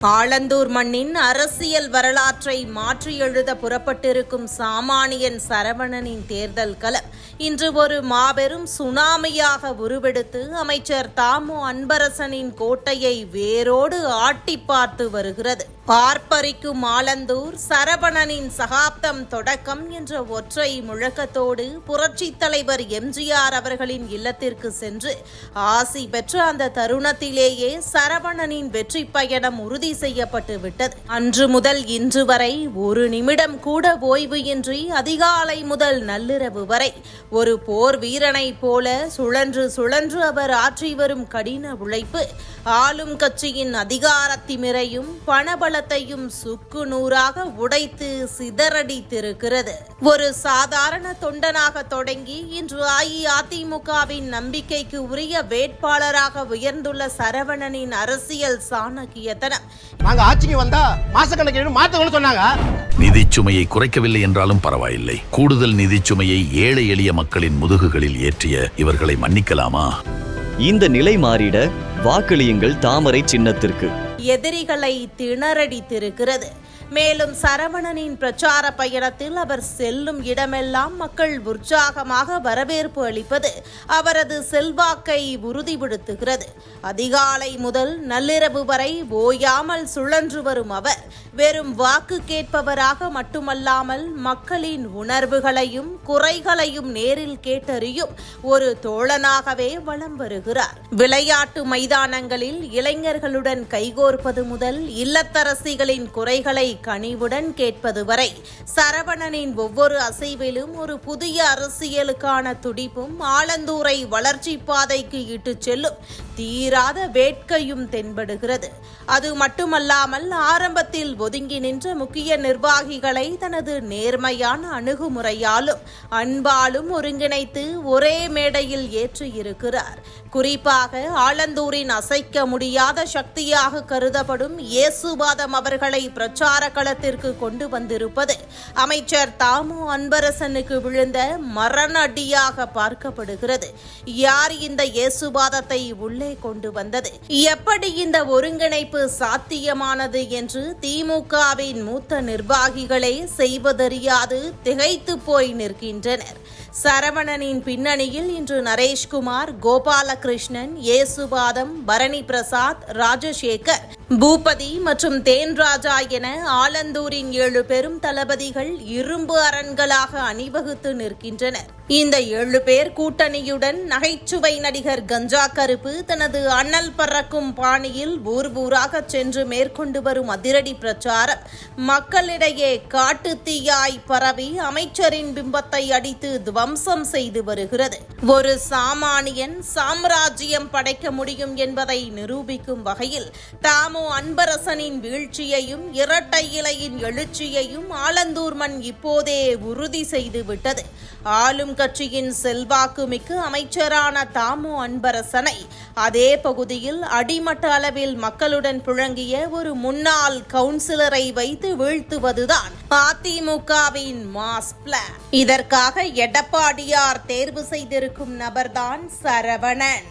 ஆலந்தூர் மண்ணின் அரசியல் வரலாற்றை மாற்றி எழுத புறப்பட்டிருக்கும் சாமானியன் சரவணனின் தேர்தல் களம் இன்று ஒரு மாபெரும் சுனாமியாக உருவெடுத்து அமைச்சர் தாமு அன்பரசனின் கோட்டையை வேரோடு ஆட்டி பார்த்து வருகிறது. ஆர்ப்பரிக்கும் ஆலந்தூர் சரவணனின் சகாப்தம் தொடக்கம் என்ற ஒற்றை முழக்கத்தோடு புரட்சித் தலைவர் எம்ஜிஆர் அவர்களின் இல்லத்திற்கு சென்று ஆசி பெற்ற அந்த தருணத்திலேயே சரவணனின் வெற்றி பயணம் உறுதி செய்யப்பட்டு விட்டது. அன்று முதல் இன்று வரை ஒரு நிமிடம் கூட ஓய்வு இன்றி அதிகாலை முதல் நள்ளிரவு வரை ஒரு போர் வீரனை போல சுழன்று சுழன்று அவர் ஆற்றி வரும் கடின உழைப்பு ஆளும் கட்சியின் அதிகாரத்திமிரையும் பணபலத்தையும் சுக்கு நூறாக உடைத்து சிதறடித்திருக்கிறது. ஒரு சாதாரண தொண்டனாக தொடங்கி இன்று அஇஅதிமுகவின் நம்பிக்கைக்கு உரிய வேட்பாளராக உயர்ந்துள்ள சரவணனின் அரசியல் சாணக்கியத்தனம் நாங்க ஆட்சிக்கு வந்தா மாசக்கணக்கில் மாத்தணும்னு சொன்னாங்க. நிதி சுமையை குறைக்கவில்லை என்றாலும் பரவாயில்லை. கூடுதல் நிதி சுமையை ஏழை எளிய மக்களின் முதுகுகளில் ஏற்றிய இவர்களை மன்னிக்கலாமா? இந்த நிலை மாறிட வாக்களியுங்கள் தாமரை சின்னத்திற்கு. எதிரிகளை திணறடித்திருக்கிறது. மேலும் சரவணனின் பிரச்சார பயணத்தில் அவர் செல்லும் இடமெல்லாம் மக்கள் உற்சாகமாக வரவேற்பு அளிப்பது அவரது செல்வாக்கை உறுதிப்படுத்துகிறது. அதிகாலை முதல் நள்ளிரவு வரை ஓயாமல் சுழன்று வரும் அவர் வெறும் வாக்கு கேட்பவராக மட்டுமல்லாமல் மக்களின் உணர்வுகளையும் குறைகளையும் நேரில் கேட்டறியும் ஒரு தோழனாகவே வலம் வருகிறார். விளையாட்டு மைதானங்களில் இளைஞர்களுடன் கைகோர்ப்பது முதல் இல்லத்தரசிகளின் குறைகளை கனிவுடன் கேட்பது வரை சரவணனின் ஒவ்வொரு அசைவிலும் ஒரு புதிய அரசியலுக்கான துடிப்பும் ஆலந்தூரை வளர்ச்சி பாதைக்கு இட்டுச் செல்லும் தீராத வேட்கையும் தென்படுகிறது. அது மட்டுமல்லாமல் ஆரம்பத்தில் ஒதுங்கி நின்ற முக்கிய நிர்வாகிகளை தனது நேர்மையான அணுகுமுறையாலும் அன்பாலும் ஒருங்கிணைத்து ஒரே மேடையில் ஏற்றியிருக்கிறார். குறிப்பாக ஆலந்தூரின் அசைக்க முடியாத சக்தியாக கருதப்படும் இயேசுவாதம் அவர்களை பிரச்சார களத்திற்கு கொண்டு வந்திருப்பது அமைச்சர் தாமு அன்பரசனுக்கு விழுந்த மரண அடியாக பார்க்கப்படுகிறது. யார் இந்த இயேசுவாதத்தை உள்ளே கொண்டு வந்தது? எப்படி இந்த ஒருங்கிணைப்பு சாத்தியமானது என்று திமுகவின் மூத்த நிர்வாகிகளே செய்வதறியாது திகைத்து போய் நிற்கின்றனர். சரவணனின் பின்னணியில் இன்று நரேஷ்குமார், கோபாலகிருஷ்ணன், இயேசுவாதம், பரணி பிரசாத், ராஜசேகர், பூபதி மற்றும் தேன்ராஜா என ஆலந்தூரின் 7 பெரும் தளபதிகள் இரும்பு அரண்களாக அணிவகுத்து நிற்கின்றனர். இந்த 7 பேர் கூட்டணியுடன் நகைச்சுவை நடிகர் கஞ்சா கருப்பு தனது அனல் பறக்கும் பாணியில் ஊர் ஊராக சென்று மேற்கொண்டு வரும் அதிரடி பிரச்சாரம் மக்களிடையே காட்டு தீயாய் பரவி அமைச்சரின் பிம்பத்தை அடித்து துவம்சம் செய்து வருகிறது. ஒரு சாமானியன் சாம்ராஜ்யம் படைக்க முடியும் என்பதை நிரூபிக்கும் வகையில் தாமு அன்பரசனின் வீழ்ச்சியையும் இரட்டை இலையின் எழுச்சியையும் ஆலந்தூர் மண் இப்போதே உறுதி செய்து விட்டது. ஆளும் கட்சியின் செல்வாக்கு மிக்க அமைச்சரான தாமு அன்பரசனை அதே பகுதியில் அடிமட்ட அளவில் மக்களுடன் புழங்கிய ஒரு முன்னாள் கவுன்சிலரை வைத்து வீழ்த்துவதுதான் அதிமுகவின் மாஸ் பிளான். இதற்காக எடப்பாடியார் தேர்வு செய்திருக்கும் நபர்தான் சரவணன்.